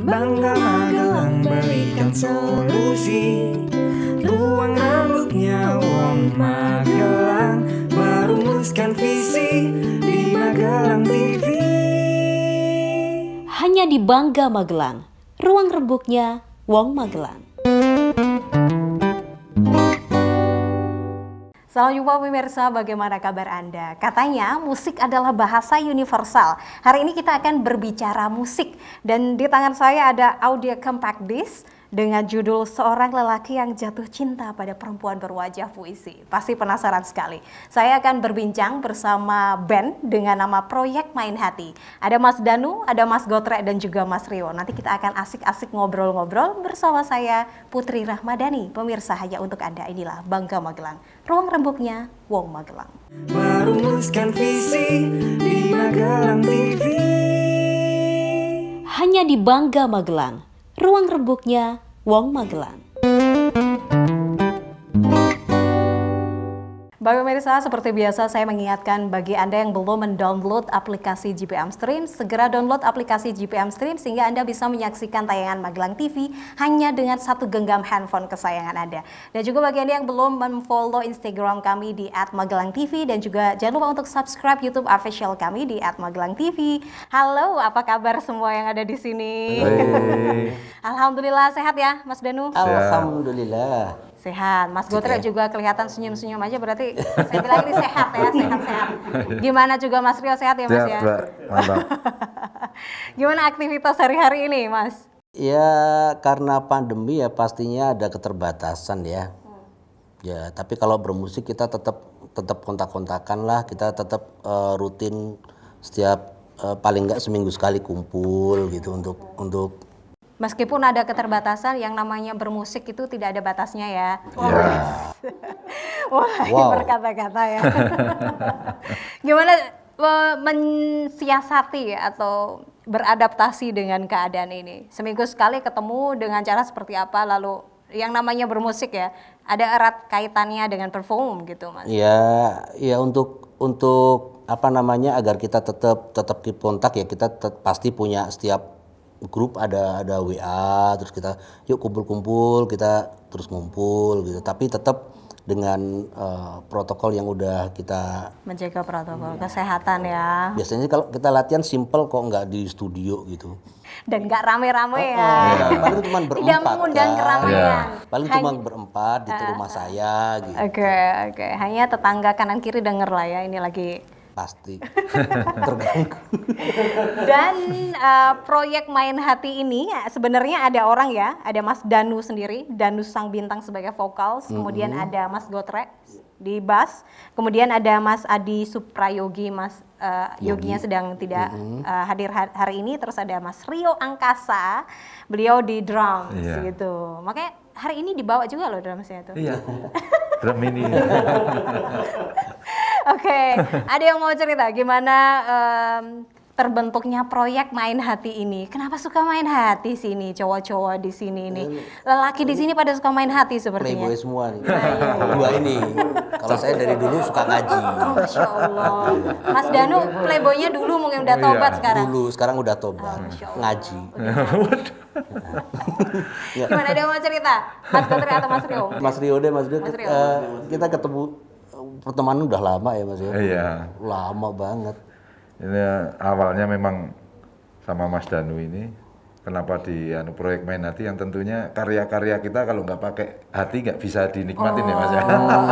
Bangga Magelang berikan solusi. Ruang rambutnya Wong Magelang merumuskan visi di Magelang TV. Hanya di Bangga Magelang, ruang rembuknya Wong Magelang. Salam jumpa pemirsa, bagaimana kabar Anda? Katanya musik adalah bahasa universal. Hari ini kita akan berbicara musik. Dan di tangan saya ada audio compact disc dengan judul Seorang Lelaki yang Jatuh Cinta pada Perempuan Berwajah Puisi. Pasti penasaran sekali. Saya akan berbincang bersama band dengan nama Proyek Main Hati. Ada Mas Danu, ada Mas Gotrek, dan juga Mas Rio. Nanti kita akan asik-asik ngobrol-ngobrol bersama saya, Putri Rahmadani. Pemirsa, hanya untuk Anda, inilah Bangga Magelang, ruang rembuknya Wong Magelang. Merumuskan visi di Magelang TV. Hanya di Bangga Magelang, ruang rembuknya Wong Magelang. Baik pemirsa, seperti biasa saya mengingatkan bagi Anda yang belum mendownload aplikasi GPM Stream, segera download aplikasi GPM Stream sehingga Anda bisa menyaksikan tayangan Magelang TV hanya dengan satu genggam handphone kesayangan Anda. Dan juga bagi Anda yang belum memfollow Instagram kami di @magelangtv dan juga jangan lupa untuk subscribe YouTube official kami di @magelangtv. Halo, apa kabar semua yang ada di sini? Hey. Alhamdulillah sehat ya, Mas Danu? Alhamdulillah. Sehat. Mas Gotrek juga kelihatan senyum-senyum aja, berarti saya bilang ini sehat ya, sehat-sehat. Gimana juga Mas Rio, sehat ya Mas Sehat, ya? Mbak. Mantap. Gimana aktivitas hari-hari ini Mas? Ya karena pandemi ya pastinya ada keterbatasan ya. Ya tapi kalau bermusik kita tetap kontak-kontakan lah, kita tetap rutin setiap paling nggak seminggu sekali kumpul gitu untuk Meskipun ada keterbatasan, yang namanya bermusik itu tidak ada batasnya ya. Wah, Wow. berkata-kata ya. Gimana mensiasati atau beradaptasi dengan keadaan ini? Seminggu sekali ketemu dengan cara seperti apa? Lalu yang namanya bermusik ya, ada erat kaitannya dengan perform gitu Mas? ya untuk apa namanya agar kita tetap keep kontak ya kita pasti punya setiap grup ada WA, terus kita yuk kumpul-kumpul, kita terus ngumpul gitu. Tapi tetap dengan protokol yang udah kita Menjaga protokol kesehatan ya. biasanya kalau kita latihan simple kok nggak di studio gitu. Dan nggak rame-rame ya. Paling cuma berempat. Tidak mengundang kan. keramaian. Paling cuma berempat di rumah saya gitu. Oke. Hanya tetangga kanan kiri denger lah ya, ini lagi. Pasti terganggu. Dan proyek Main Hati ini sebenarnya ada orang ya, ada Mas Danu sendiri, Danu sang bintang sebagai vokal, kemudian ada Mas Gotrek di bass, kemudian ada Mas Adi Suprayogi, Mas Yoginya sedang tidak hadir hari ini, terus ada Mas Rio Angkasa, beliau di drums gitu. Makanya hari ini dibawa juga loh drumsnya tuh. Iya. Drum ini. Oke, ada yang mau cerita gimana terbentuknya proyek Main Hati ini? Kenapa suka main hati sini cowok-cowok di sini nih? Lelaki di sini pada suka main hati sepertinya. Playboy semua nih. Dua ini. Kalau saya dari dulu suka ngaji. Oh, Masya Allah. Mas Danu playboynya dulu mungkin udah tobat sekarang. Dulu, sekarang udah tobat. Ngaji. Gimana, ada yang mau cerita? Mas Gotrek atau Mas Rio? Mas Rio deh, Mas Rio. Mas Rio. Kita ketemu pertemanan udah lama ya Mas ya. Iya. Lama banget. Ini awalnya memang sama Mas Danu ini. Kenapa di proyek Main Hati yang tentunya karya-karya kita kalau nggak pakai hati nggak bisa dinikmatin ya Mas ya.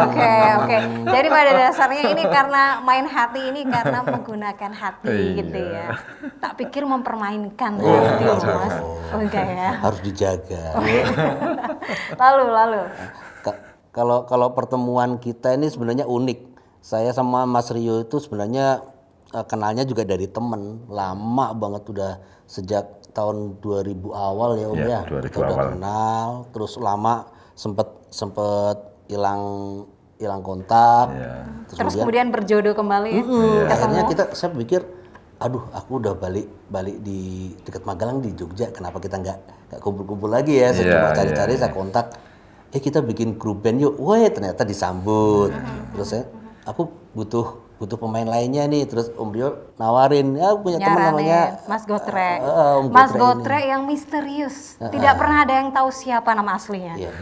Oke. Jadi pada dasarnya ini karena main hati ini karena menggunakan hati gitu ya. Tak pikir mempermainkan hati Mas. Oke ya. Harus dijaga. Lalu. Kalau pertemuan kita ini sebenarnya unik. Saya sama Mas Rio itu sebenarnya kenalnya juga dari temen. Lama banget udah sejak tahun 2000 awal ya Om ya. 2000 Kita udah awal. kenal, terus lama sempet hilang kontak. Terus kemudian berjodoh kembali ya. Akhirnya saya pikir, aduh aku udah balik di dekat Magelang di Jogja, kenapa kita nggak kumpul-kumpul lagi ya? Saya coba cari-cari, saya kontak, kita bikin grup band yuk. Wah ternyata disambut. Terus aku butuh butuh pemain lainnya nih, terus Om Rio nawarin, ya punya teman Nyaranin, namanya Mas Gotre. Om Mas Gotre Gotre yang misterius. Tidak pernah ada yang tahu siapa nama aslinya. Iya.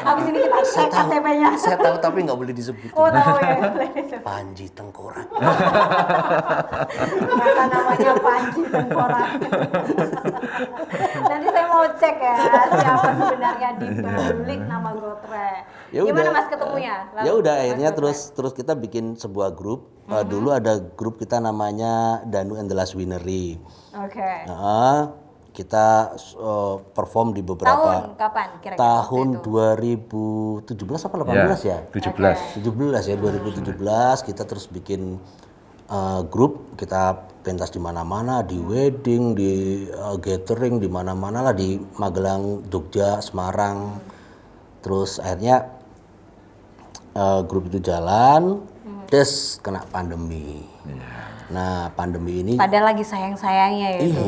Habis ini kita cek KTP-nya. Saya tahu tapi nggak boleh disebut. Oh, tahu ya. Panji Tengkorak. Ternyata namanya Panji Tengkorak. Nanti saya mau cek ya siapa sebenarnya di balik nama Gotre. Ya Gimana udah, Mas ketemunya? Lalu, Ya udah Mas akhirnya Gotre? terus kita bikin sebuah grup. Dulu ada grup kita namanya Danu and the Last Winery. Oke. Nah, kita perform di beberapa Tahun kapan kira-kira? tahun waktu itu? 2017 apa 18 ya? 17. 17 ya, 2017 kita terus bikin grup, kita pentas di mana-mana, di wedding, di gathering, di mana-mana lah, di Magelang, Jogja, Semarang. Terus akhirnya grup itu jalan, terus kena pandemi. Nah, pandemi ini Padahal lagi sayang-sayangnya ya itu.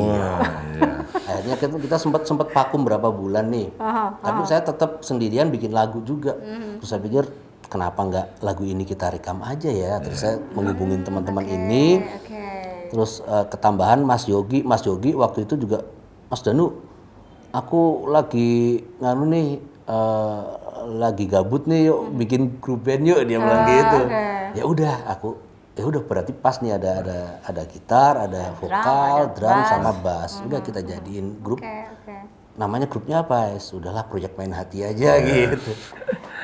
akhirnya kita sempat vakum berapa bulan nih. Tapi saya tetap sendirian bikin lagu juga. Terus saya pikir kenapa nggak lagu ini kita rekam aja ya. Terus saya menghubungin teman-teman ini. Oke. Terus ketambahan Mas Yogi waktu itu juga, Mas Danu, aku lagi nganu nih, lagi gabut nih, yuk bikin grup band yuk, dia bilang gitu. Ya udah berarti pas nih ada gitar, ada vokal, drum sama bass. Udah kita jadiin grup. Oke. Namanya grupnya apa? Sudahlah, Proyek Main Hati aja gitu.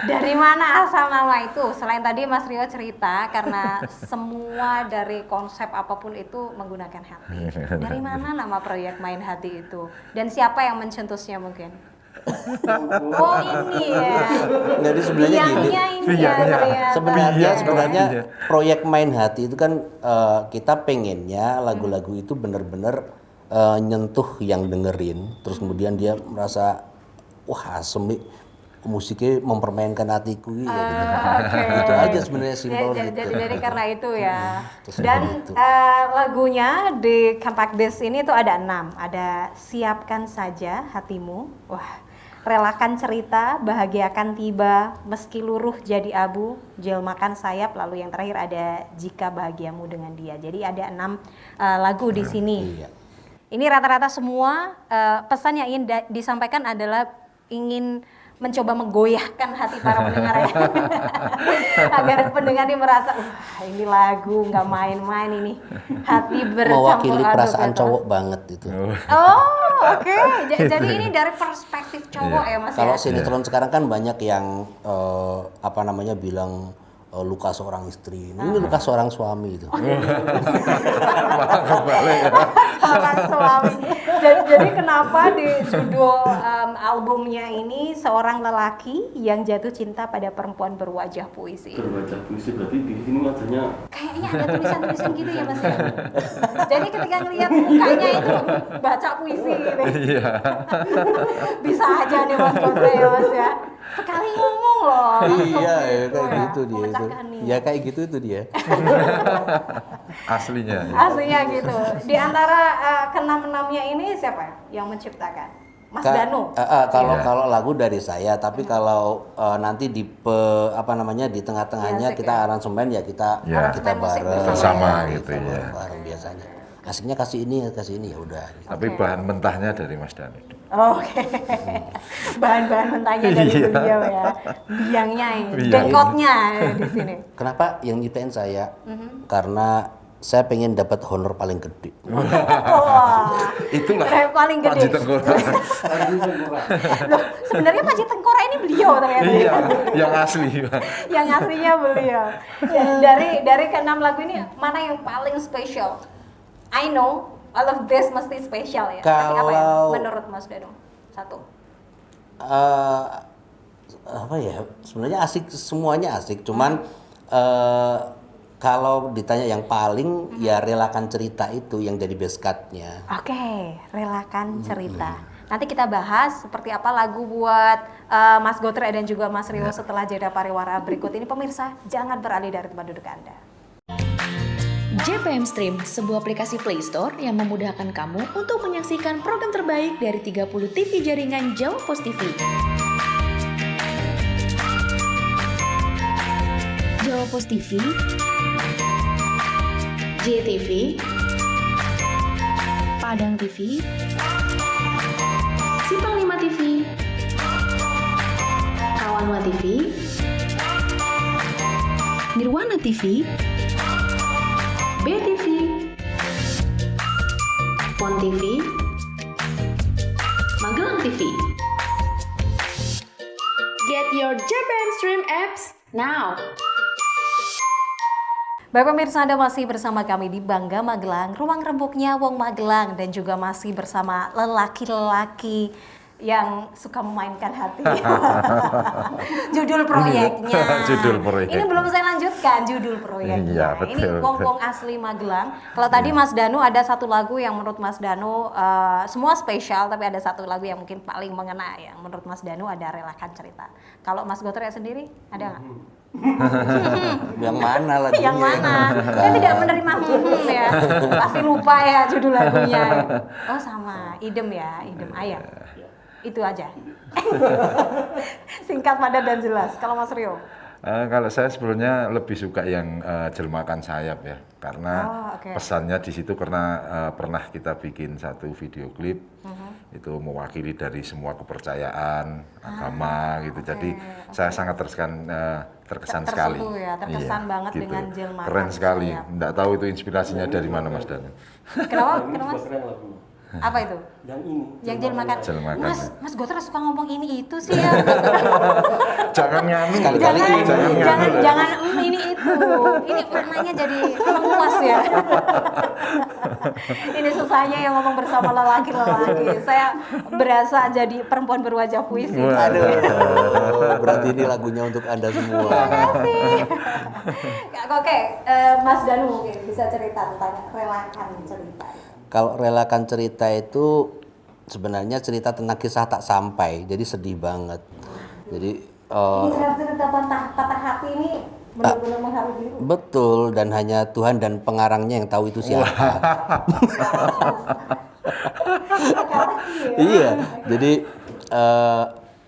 Dari mana asal nama itu? Selain tadi Mas Rio cerita karena semua dari konsep apapun itu menggunakan hati. Dari mana nama Proyek Main Hati itu? Dan siapa yang mencetusnya mungkin? Oh ini ya. Jadi sebenarnya gini. Biangnya ini ya ternyata. Sebenarnya Proyek Main Hati itu kan kita pengennya lagu-lagu itu bener-bener nyentuh yang dengerin, terus kemudian dia merasa wah asem nih, musiknya mempermainkan hatiku gitu. Itu aja sebenarnya simpel gitu. Jadi karena itu ya. Terus Dan gitu. lagunya di Compact Disc ini tuh ada 6. Ada Siapkan Saja Hatimu. Wah. Relakan Cerita, Bahagiakan Tiba, Meski Luruh Jadi Abu, Jelmakan Sayap, lalu yang terakhir ada Jika Bahagiamu Dengan Dia. Jadi ada 6 lagu di sini. Iya. Ini rata-rata semua pesan yang ingin disampaikan adalah ingin mencoba menggoyahkan hati para pendengar ya. Agar pendengar ini merasa, wah ini lagu nggak main-main ini. Hati bercampur Mewakili aduk perasaan gitu. cowok banget itu. Oh, oke. Jadi ini dari perspektif cowok ya Mas Kalau ya? sinetron sekarang kan banyak yang bilang luka seorang istri. Ini luka seorang suami itu. Seorang suami. Jadi kenapa di judul albumnya ini seorang lelaki yang jatuh cinta pada perempuan berwajah puisi? Berbaca puisi berarti di sini wajahnya Kayaknya ada tulisan-tulisan gitu ya Mas ya. Jadi ketika ngelihat mukanya itu baca puisi gitu. Iya. Bisa aja nih Mas Gotre ya Mas ya. Sekali ngomong loh. langsung Iya, ya, gitu kayak ya, gitu dia itu. memecahkan nih. Ya kayak gitu itu dia. Aslinya. Aslinya gitu. Di antara keenam-enamnya ini siapa yang menciptakan? Mas Danu. Kalau lagu dari saya, tapi kalau nanti di di tengah-tengahnya Iya, kita aransemen ya kita Ya. kita Aransemen musik bareng bersama ya, gitu, kita ya. bareng biasanya. Asiknya kasih ini ya udah. Gitu. Tapi bahan mentahnya dari Mas Danu. Oke. Bahan-bahan mentahnya dari beliau ya. Biangnya ini, Biang. dengkotnya di sini. Kenapa yang nyiptain saya? Karena saya pengen dapat honor paling gede. Wah. Itulah Yang paling gede. Panji Tengkorak. Loh, sebenarnya Panji Tengkorak ini beliau ternyata. Iya, yang asli. Bang. Yang aslinya beliau. Dari keenam lagu ini mana yang paling spesial? I know all of this mesti spesial ya. Tapi apa ya menurut Mas Danu? Satu. Sebenarnya asik, semuanya asik, cuman kalau ditanya yang paling ya Relakan Cerita itu yang jadi base cut-nya. Oke, Relakan Cerita. Nanti kita bahas seperti apa lagu buat Mas Gotre dan juga Mas Rio setelah jeda pariwara berikut ini. Pemirsa, jangan beralih dari tempat duduk Anda. JPM Stream, sebuah aplikasi Play Store yang memudahkan kamu untuk menyaksikan program terbaik dari 30 TV jaringan Jawa Pos TV. Jawa Retropos TV, JTV, Padang TV, Simpang 5 TV, Kawanwa TV, Nirwana TV, BTV, Pon TV, Magelang TV. Get your JPM Stream apps now. Baik pemirsa, Anda masih bersama kami di Bangga Magelang, ruang rembuknya Wong Magelang, dan juga masih bersama lelaki-lelaki yang suka memainkan hati. Judul proyeknya. Judul proyek. Ini belum saya lanjutkan judul proyeknya. Iya, betul, Ini Wong-Wong asli Magelang. Kalau tadi Mas Danu ada satu lagu yang menurut Mas Danu semua spesial, tapi ada satu lagu yang mungkin paling mengena ya. Menurut Mas Danu ada Relakan Cerita. Kalau Mas Gotre sendiri ada nggak? Yang mana lagunya? Yang mana? Saya tidak menerima ya. Pasti lupa ya judul lagunya. Oh sama, idem ya, idem ayam. Itu aja. Singkat, padat dan jelas. Kalau Mas Rio? Kalau saya sebetulnya lebih suka yang Jelmakan Sayap ya, karena oke. pesannya di situ karena pernah kita bikin satu video klip itu mewakili dari semua kepercayaan agama gitu. Jadi saya sangat terkesan sekali. Tersentuh ya, terkesan banget dengan Jelmakan Keren sekali. Sayap. Nggak tahu itu inspirasinya dari mana Mas Danu. Kenapa? Kenapa Mas? Keren lagunya. Apa itu? Yang ini. Yang Jelmakan. Jelmakan. Mas Gotre suka ngomong ini itu sih ya. Jangan nganu. Sekali-kali jangan ini itu. Ini maknanya jadi meluas ya. Ini susahnya yang ngomong bersama lelaki-lelaki. Saya berasa jadi perempuan berwajah puisi. Waduh. Berarti ini lagunya untuk Anda semua. Oke, Mas Danu mungkin bisa cerita tentang Relakan Cerita. Kalau Relakan Cerita itu sebenarnya cerita tentang kisah tak sampai, jadi sedih banget. Jadi Ini cerita patah hati ini benar-benar mengharu biru. betul, dan hanya Tuhan dan pengarangnya yang tahu itu siapa. Iya, jadi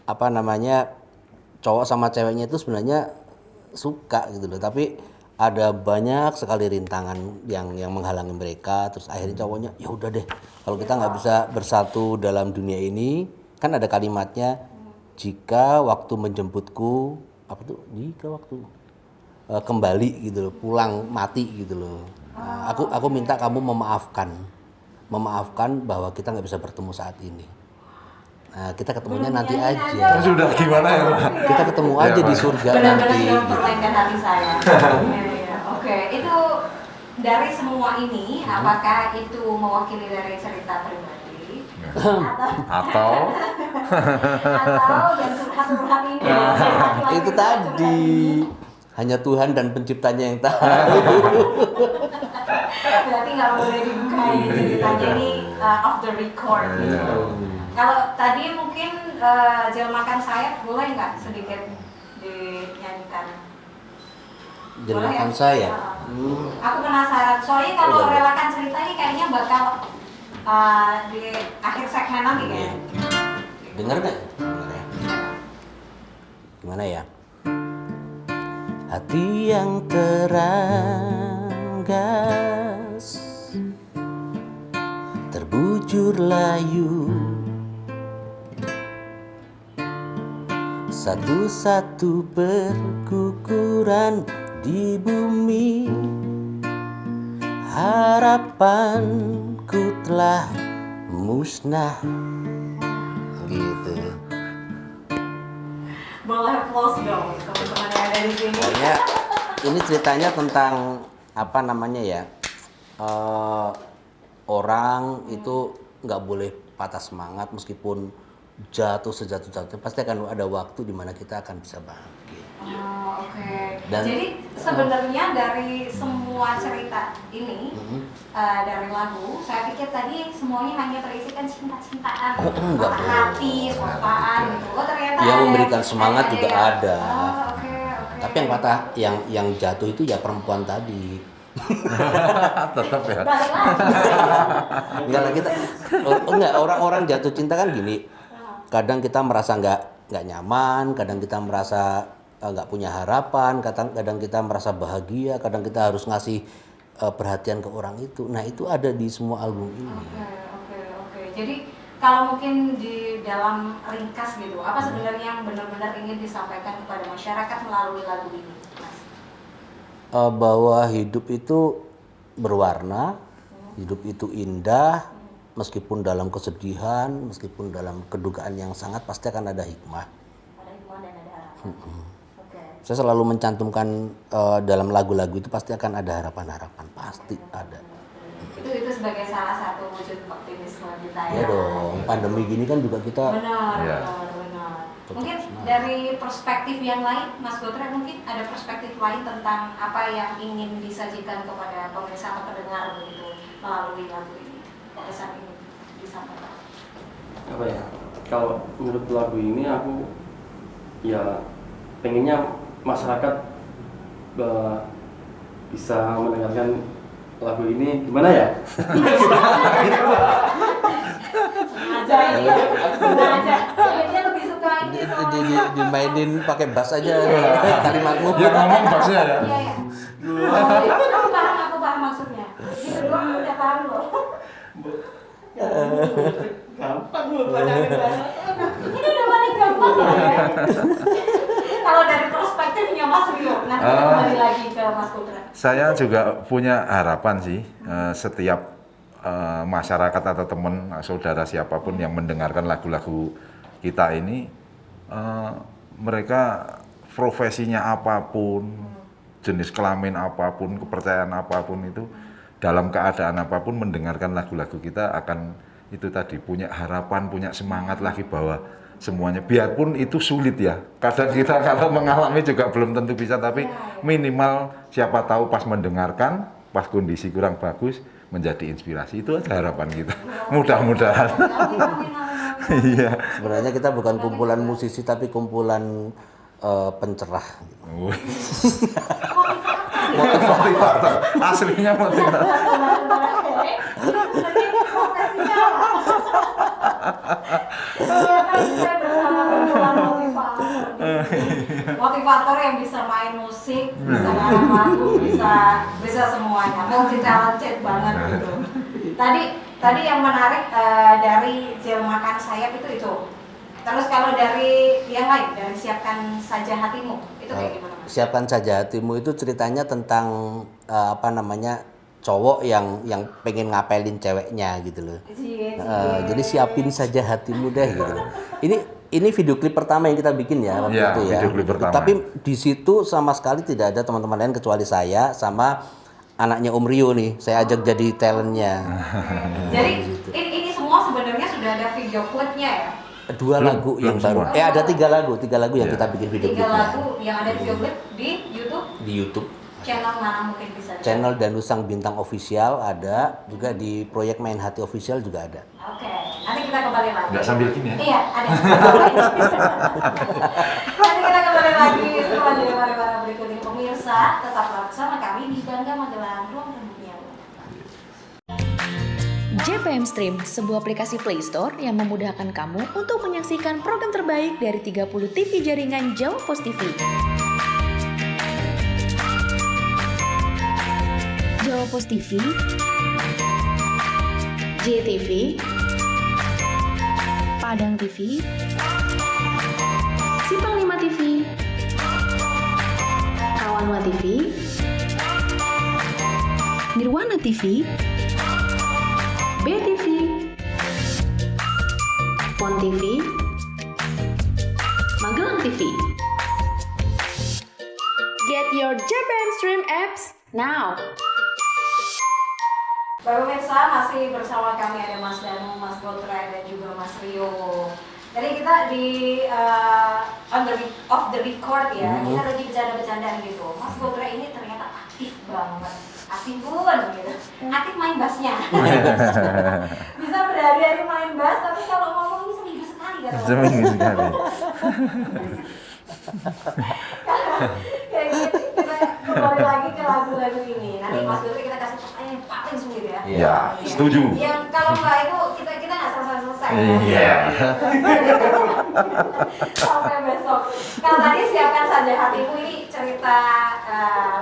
apa namanya, cowok sama ceweknya itu sebenarnya suka gitu loh, tapi ada banyak sekali rintangan yang menghalangi mereka. Terus akhirnya cowoknya, ya udah deh, kalau kita nggak bisa bersatu dalam dunia ini, kan ada kalimatnya, jika waktu menjemputku, apa tuh, jika waktu kembali gitu loh, pulang mati gitu loh. Nah, aku minta kamu memaafkan bahwa kita nggak bisa bertemu saat ini. Nah, kita ketemunya nanti aja. Sudah gimana ya Pak? Kita ketemu aja di surga Benar-benar nanti. sudah mempermainkan hati saya. Iya. Oke, itu dari semua ini, apakah itu mewakili dari cerita pribadi Atau dan curhat-curhat ini? Itu tadi hanya Tuhan dan penciptanya yang tahu. Berarti nggak boleh dibuka ini ceritanya, ini off the record gitu. Kalau tadi mungkin Jelmakan Sayap boleh nggak sedikit dinyanyikan? Jelmakan Boleh ya? Sayap. Aku penasaran, soalnya kalau Boleh. Relakan Cerita ini kayaknya bakal di akhir segmen nanti ya. Dengar nggak? Dengar ya. Gimana ya? Hati yang teranggas, terbujur layu, satu-satu berguguran di bumi. Harapanku telah musnah. Gitu. Boleh close dong teman-teman yang ada di sini. Pokoknya ini ceritanya tentang apa namanya ya, orang itu nggak boleh patah semangat meskipun jatuh sejatuh-jatuhnya, pasti akan ada waktu di mana kita akan bisa bangkit. Oh, oke. Dan- Jadi sebenarnya dari semua cerita ini, dari lagu, saya pikir tadi semuanya hanya berisikan cinta-cintaan, enggak patah dong. hati, suapaan gitu. Oh ternyata Yang ada memberikan semangat juga ada. Oh, oke. Tapi yang patah, yang jatuh itu ya perempuan tadi. tetap ya. Balik lagi. Enggak lah, kita enggak, orang-orang jatuh cinta kan gini. Kadang kita merasa nggak nyaman, kadang kita merasa nggak punya harapan, kadang kita merasa bahagia, kadang kita harus ngasih perhatian ke orang itu. Nah itu ada di semua album ini. Oke. Jadi kalau mungkin di dalam ringkas gitu, apa sebenarnya yang benar-benar ingin disampaikan kepada masyarakat melalui lagu ini, Mas? Bahwa hidup itu berwarna, hidup itu indah, meskipun dalam kesedihan, meskipun dalam kedukaan yang sangat, pasti akan ada hikmah. Ada hikmah dan ada harapan. Oke. Saya selalu mencantumkan dalam lagu-lagu itu pasti akan ada harapan-harapan, pasti ada. Itu sebagai salah satu wujud optimisme kita Ya dong, pandemi gini kan juga kita Benar. Ya. Mungkin dari perspektif yang lain, Mas Gotre mungkin ada perspektif lain tentang apa yang ingin disajikan kepada pemirsa atau pendengar begitu melalui lagu ini. Pesan ini disampaikan. Apa ya? Kalau menurut lagu ini aku ya pengennya masyarakat bisa mendengarkan lagu ini gimana ya? Dia lebih suka ini dimainin pakai bass aja kalimatmu. Ya ngomong bassnya ya. Iya. Aku paham maksudnya. Itu doang aku udah paham loh. Gampang loh, banyak banget. Ini udah paling gampang ya. Kalau dari perspektifnya Mas Rio, nanti kita kembali lagi ke Mas Putra. Saya juga punya harapan sih, setiap masyarakat atau teman, saudara siapapun yang mendengarkan lagu-lagu kita ini, mereka profesinya apapun, jenis kelamin apapun, kepercayaan apapun itu, dalam keadaan apapun mendengarkan lagu-lagu kita akan itu tadi punya harapan, punya semangat lagi bahwa semuanya, biarpun itu sulit ya. Kadang kita kalau mengalami juga belum tentu bisa, tapi minimal siapa tahu pas mendengarkan, pas kondisi kurang bagus, menjadi inspirasi. Itu aja harapan kita. Mudah-mudahan. Iya. Sebenarnya kita bukan kumpulan musisi tapi kumpulan pencerah. Motivator. Aslinya motivator. Motivator yang bisa main musik, bisa ngarang lagu, bisa semuanya, multi talented banget gitu. Tadi yang menarik dari Jelmakan Sayap itu. Terus kalau dari yang lain, dari Siapkan Saja Hatimu, itu kayak gimana Mas? Siapkan Saja Hatimu itu ceritanya tentang cowok yang pengen ngapelin ceweknya gitu loh. Jadi siapin saja hatimu deh gitu loh. Ini video klip pertama yang kita bikin ya waktu itu ya. Video klip pertama. Tapi di situ sama sekali tidak ada teman-teman lain kecuali saya sama anaknya Om Rio nih. Saya ajak jadi talentnya. Jadi ini semua sebenarnya sudah ada video klipnya ya? Dua lagu yang baru. semua. Ada tiga lagu yang kita bikin video 3 klipnya. lagu yang ada video klip di YouTube. Di YouTube. Channel mana mungkin bisa? Channel Danusang Bintang Official ada, juga di proyek Main Hati Official juga ada. Oke, nanti kita kembali lagi. Nggak sambil gini ya? Iya, ada. Nanti kita kembali lagi setelah jadi para berikut ini. Pemirsa, tetaplah bersama kami di Bangga Magelang, Ruang Rembuknya. JPM Stream, sebuah aplikasi Play Store yang memudahkan kamu untuk menyaksikan program terbaik dari 30 TV jaringan Jawa Pos TV. Jawa Pos TV, JTV, Padang TV, Simpang 5 TV, Rawanwa TV, Nirwana TV, BTV, Pon TV, Magelang TV. Get your JPM Stream apps now. Bapak pemirsa, masih bersama kami ada Mas Danu, Mas Gotre, dan juga Mas Rio. Jadi kita di off the record ya, kita lagi bercanda-bercandaan gitu. Mas Gotre ini ternyata aktif banget, aktif pun gitu. Aktif main bassnya. Bisa berhari-hari main bass, tapi kalau ngomong ini seminggu sekali kan? Seminggu sekali. Kayak gitu, kita kembali lagi ke lagu-lagu ini. Nanti Mas Gotre kita kasih pertanyaan yang paling sulit ya. Iya, setuju. Yang kalau enggak itu kita nggak selesai-selesai. Iya. Sampai besok. Kalau tadi siapkan saja hatimu ini cerita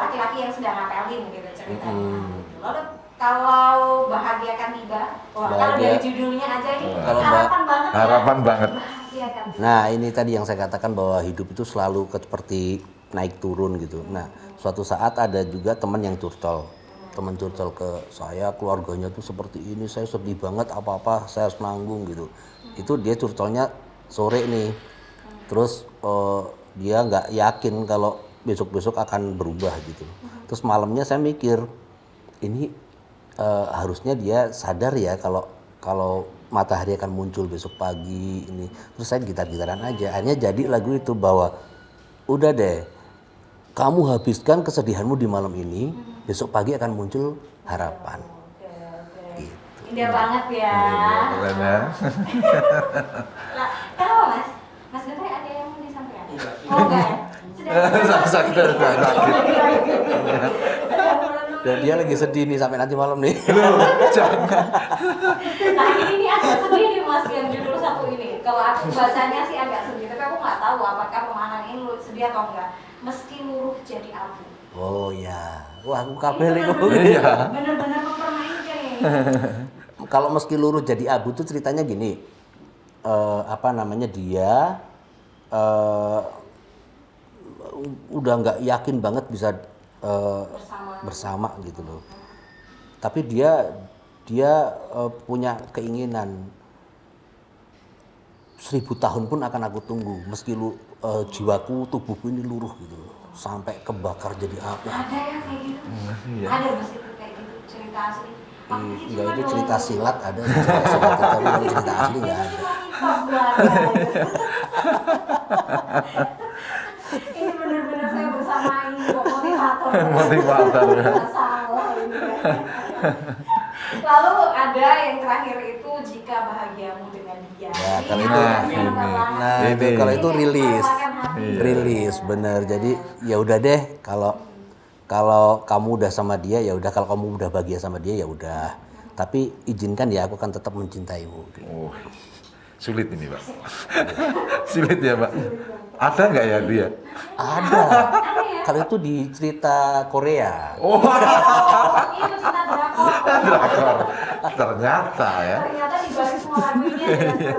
laki-laki yang sedang ngapelin gitu ceritanya. Lalu kalau bahagiakan tiba, wah, kalau dari judulnya aja ini Kalau harapan banget ya. Harapan banget. Bahagiakan. Nah, ini tadi yang saya katakan bahwa hidup itu selalu seperti naik turun gitu. Nah, suatu saat ada juga teman yang curcol. Teman curcol ke saya, keluarganya tuh seperti ini, saya sedih banget, apa-apa saya harus nanggung gitu. Itu dia curcolnya sore nih. Terus dia nggak yakin kalau besok-besok akan berubah gitu. Terus malamnya saya mikir, ini harusnya dia sadar ya kalau matahari akan muncul besok pagi ini. Terus saya gitar-gitaran aja. Akhirnya jadi lagu itu bahwa udah deh, kamu habiskan kesedihanmu di malam ini, besok pagi akan muncul harapan. Gitu. Indah banget ya. Keren ya. Nah, kenapa Mas? Mas Gafri ada yang mau disampaikan? Oh enggak ya? Sakit. Dan dia lagi sedih nih sampai nanti malam nih. Nah ini agak sedih nih Mas yang judul satu ini. Kalau aku bacanya sih agak sedih, tapi aku nggak tahu apakah pemahaman ini sedih atau enggak. Meski luruh jadi abu. Oh ya, wah aku kabel Ini itu. bener-bener mempermainkan ini. Kalau meski luruh jadi abu tuh ceritanya gini, apa namanya dia udah nggak yakin banget bisa bersama gitu loh. Tapi dia punya keinginan 1000 tahun pun akan aku tunggu meski jiwaku tubuhku ini luruh gitu loh, sampai kebakar jadi api. Ada yang kayak gitu? Ada Mas itu kayak gitu cerita asli. Iya itu cerita silat ada, cerita silat tapi kalau cerita asli nggak ada. Ini benar-benar saya bersama ini kok motivator. Motivator. Nggak salah ini. Lalu ada yang terakhir itu jika bahagiamu dengan dia. Ya, kalau Ini itu, nah, ini. kalau itu rilis, Merasakan hati. rilis bener. Jadi ya udah deh, kalau kamu udah sama dia ya udah, kalau kamu udah bahagia sama dia ya udah. Tapi izinkan ya, aku akan tetap mencintaimu. Oh, sulit ini Pak. Sulit ya Pak. Ada nggak ya dia? Ada. Kalau itu di cerita Korea. Oh, Itu cinta drakor. drakor. Ternyata ya. Ternyata di balik semua lagunya ada cerita.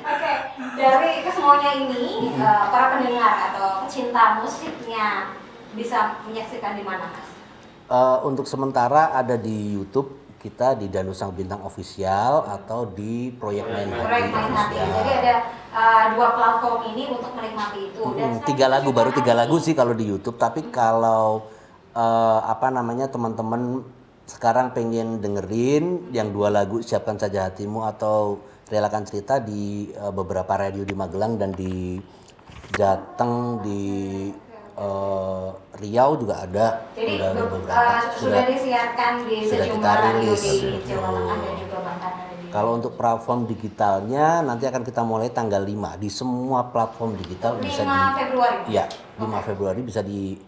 Oke, dari kesemuanya ini para pendengar atau pecinta musiknya bisa menyaksikan di mana, Mas? Untuk sementara ada di YouTube kita, di Danusang Bintang Official atau di Proyek Main Hati Proyek Main Hati. Official. Jadi ada dua platform ini untuk menikmati itu. Dan Baru tiga lagu sih kalau di YouTube. Tapi kalau apa namanya teman-teman sekarang pengen dengerin yang 2 lagu Siapkan Saja Hatimu atau Relakan Cerita di beberapa radio di Magelang dan di Jateng, di Riau juga ada. Jadi Udah ada beberapa. sudah disiarkan di sudah sejumlah kita radio rilis. di Jawa Tengah dan juga Banten ada di. Kalau untuk platform digitalnya nanti akan kita mulai tanggal 5 di semua platform digital 5 bisa Februari. Iya, 5 Februari bisa di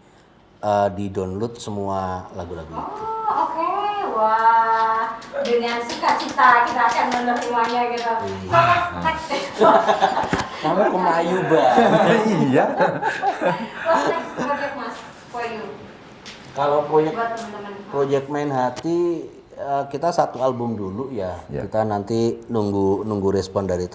download semua lagu-lagu itu. Oh, oke. Wah, dengan sukacita kita akan menerimanya gitu. So, next. Kamu kemayu banget. Iya. What's next project, Mas, for you? Kalau Buat teman-teman. proyek Main Hati kita 1 album dulu ya. Ya. Kita nanti nunggu respon dari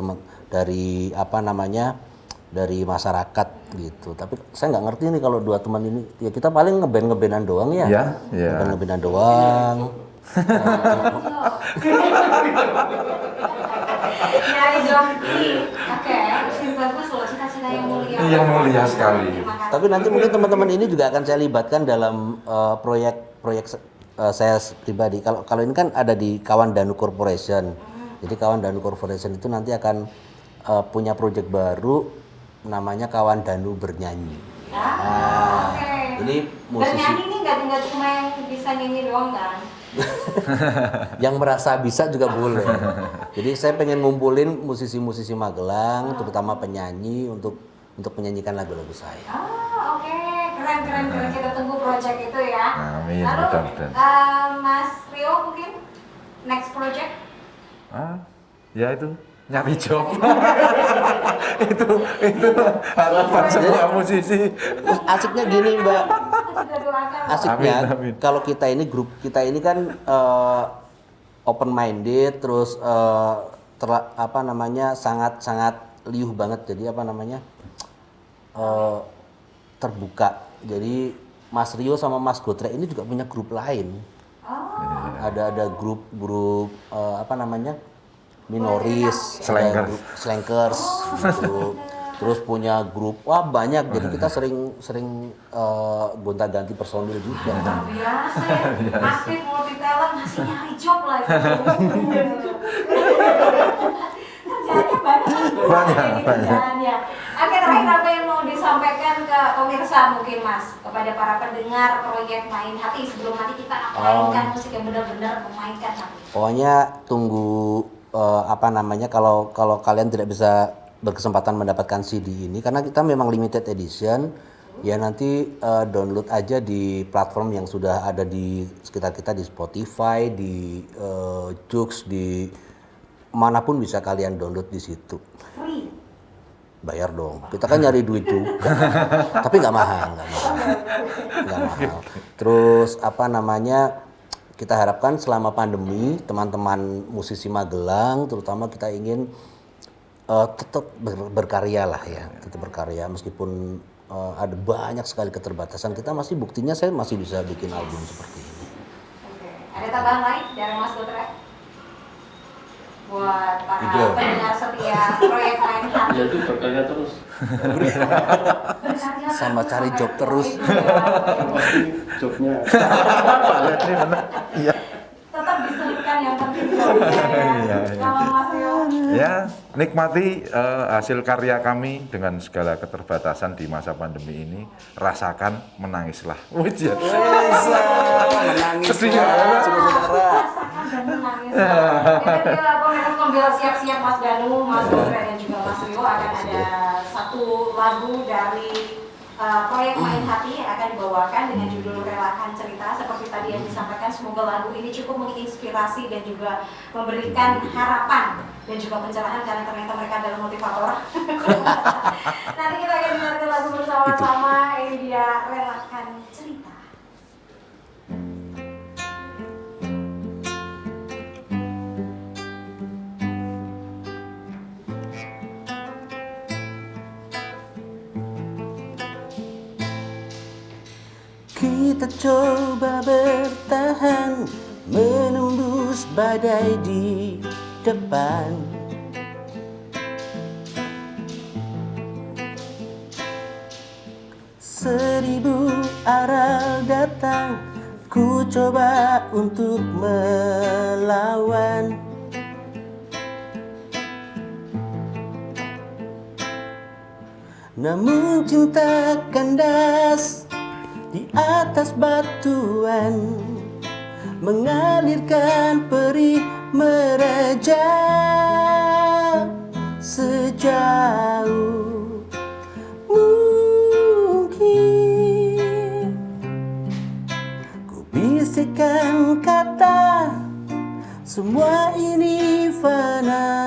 dari apa namanya, dari masyarakat gitu. Tapi saya nggak ngerti nih kalau 2 teman ini, ya kita paling ngeband-ngebandan doang ya. Iya, iya. Ngeband-ngebandan doang. Nyari joki. Oke, ini bagus loh, cita-cita yang mulia. Yang mulia sekali. Terima kasih. Tapi nanti mungkin teman-teman ini juga akan saya libatkan dalam proyek saya pribadi. Kalau ini kan ada di Kawan Danu Corporation. Jadi Kawan Danu Corporation itu nanti akan punya proyek baru namanya Kawan Danu Bernyanyi. Oke. Ini musisi Bernyanyi ini nggak cuma yang bisa nyanyi doang kan? yang merasa bisa juga boleh. Jadi saya pengen ngumpulin musisi-musisi Magelang, terutama penyanyi untuk menyanyikan lagu-lagu saya. Oh, oke. Keren. Kita tunggu project itu ya. Amin, Lalu, mudah-mudahan. Mas Rio mungkin next project? Ya itu nyari job. itu harapan semua musisi. Terus asiknya gini Mbak, Kita doakan. asiknya Amin, amin. kalau kita ini grup kita ini kan open minded, terus apa namanya sangat liuh banget, jadi apa namanya terbuka. Jadi Mas Rio sama Mas Gotrek ini juga punya grup lain. Ada grup apa namanya minoris, ada grup slankers, gitu. Terus punya grup banyak. Jadi kita sering gonta-ganti personil juga. Biasa ya, aktif multi talent masih nyari job lagi. Kerjaannya banyak. Kerjaannya. Oke, terakhir apa yang mau disampaikan ke pemirsa mungkin Mas, kepada para pendengar proyek Main Hati sebelum nanti kita mainkan musik yang benar-benar memainkan hati. Pokoknya tunggu apa namanya kalau kalian tidak bisa berkesempatan mendapatkan CD ini karena kita memang limited edition, ya nanti download aja di platform yang sudah ada di sekitar kita, di Spotify, di Joox, di manapun bisa kalian download di situ. Free. Bayar dong, kita kan nyari duit juga. Tapi nggak mahal. Terus apa namanya, kita harapkan selama pandemi teman-teman musisi Magelang terutama kita ingin tetap berkarya lah ya, tetap berkarya meskipun ada banyak sekali keterbatasan, kita masih buktinya saya masih bisa bikin album seperti ini. Oke. Ada tambahan lain dari Mas Gotrek? Buat para pendengar setia proyek Main Hati. Ya itu berkarya terus. Berkarya Sama terus cari sampai job terus. Pasti jobnya. Tetap diselipkan yang penting jobnya. Kalau Mas Rio. Ya, nikmati hasil karya kami dengan segala keterbatasan di masa pandemi ini. Rasakan, menangislah. Ujian. Menangis. Sedih ya? Rasakan dan menangis. Jadi pemirsa sambil siap-siap Mas Danu, Mas Gotrek dan juga Mas Rio akan ada satu lagu dari proyek Main Hati yang akan dibawakan dengan judul Relakan Cerita. Seperti tadi yang disampaikan, semoga lagu ini cukup menginspirasi dan juga memberikan harapan dan juga pencerahan karena ternyata mereka adalah motivator. Nanti kita akan dengarkan lagu bersama-sama. Ini dia Relakan Cerita. Kita coba bertahan menembus badai di depan. Seribu arah datang, ku coba untuk melawan. Namun cinta kandas di atas batuan, mengalirkan perih mereja sejauh mungkin. Ku bisikkan kata, semua ini fana.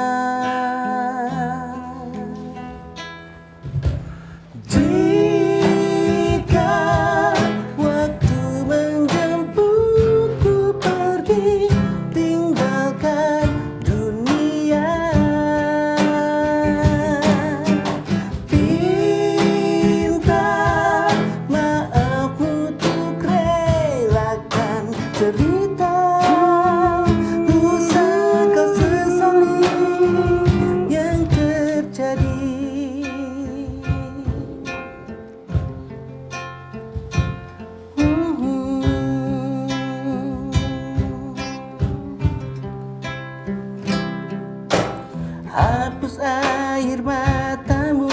Hapus air matamu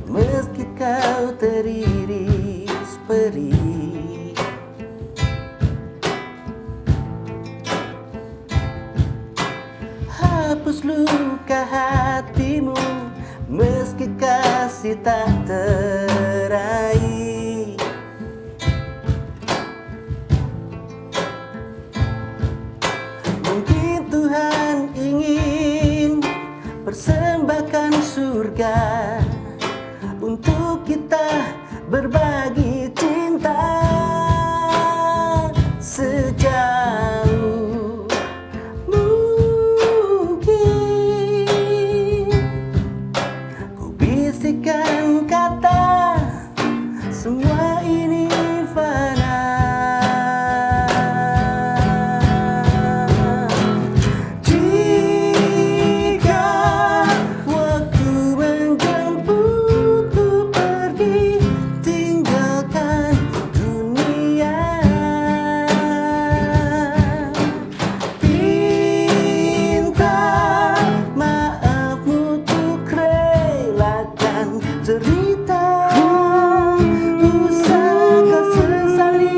meski kau teriris perih. Hapus luka hatimu meski kasih tak teraih. Mungkin Tuhan ingin persembahkan surga untuk kita berbagi cinta sejauh mungkin. Ku bisikan kata, semua ini fana. Jika waktu menjemputku pergi, tinggalkan dunia. Minta maafmu untuk relakan cerita, usah kau sesali.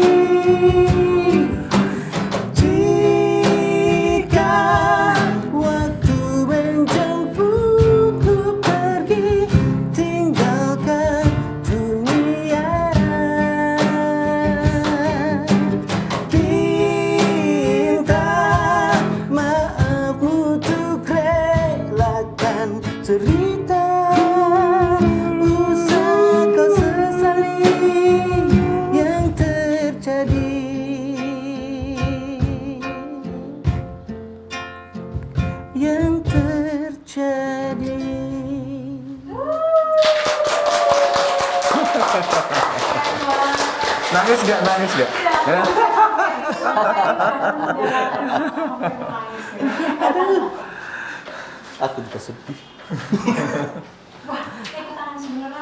Jika waktu menjemputku pergi, tinggalkan dunia. Minta maafmu untuk relakan cerita, usah kau sesali yang terjadi. Yang terjadi. Nangis nggak? Nangis nggak? Ya? Aku juga sedih. Wah, tepuk tangan sebenarnya.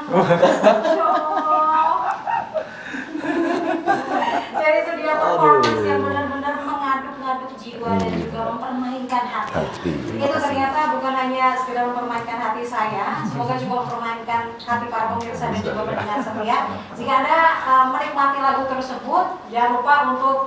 Jadi itu dia performance yang benar-benar mengaduk-ngaduk jiwa dan juga mempermainkan hati. Itu ternyata bukan hanya sekedar mempermainkan hati saya, semoga juga mempermainkan hati para pemirsa dan juga pendengar setia. Jika Anda menikmati lagu tersebut, jangan lupa untuk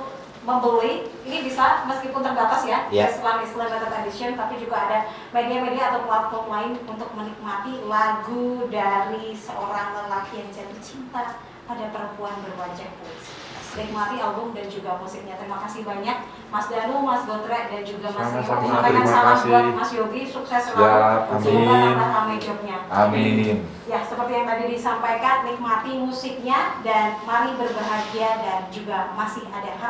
membeli. Ini bisa meskipun terbatas ya, Islam Limited Edition, tapi juga ada media-media atau platform lain untuk menikmati lagu dari seorang lelaki yang jatuh cinta pada perempuan berwajah kulis. Nikmati album dan juga musiknya. Terima kasih banyak Mas Danu, Mas Gotrek dan juga Mas Rio. Sama-sama, Sampaikan terima salam kasih. buat Mas Yogi, sukses Ya, selalu. Semoga amin. tambah ramai jobnya. Amin. Ya, seperti yang tadi disampaikan, nikmati musiknya dan mari berbahagia dan juga masih ada harapan.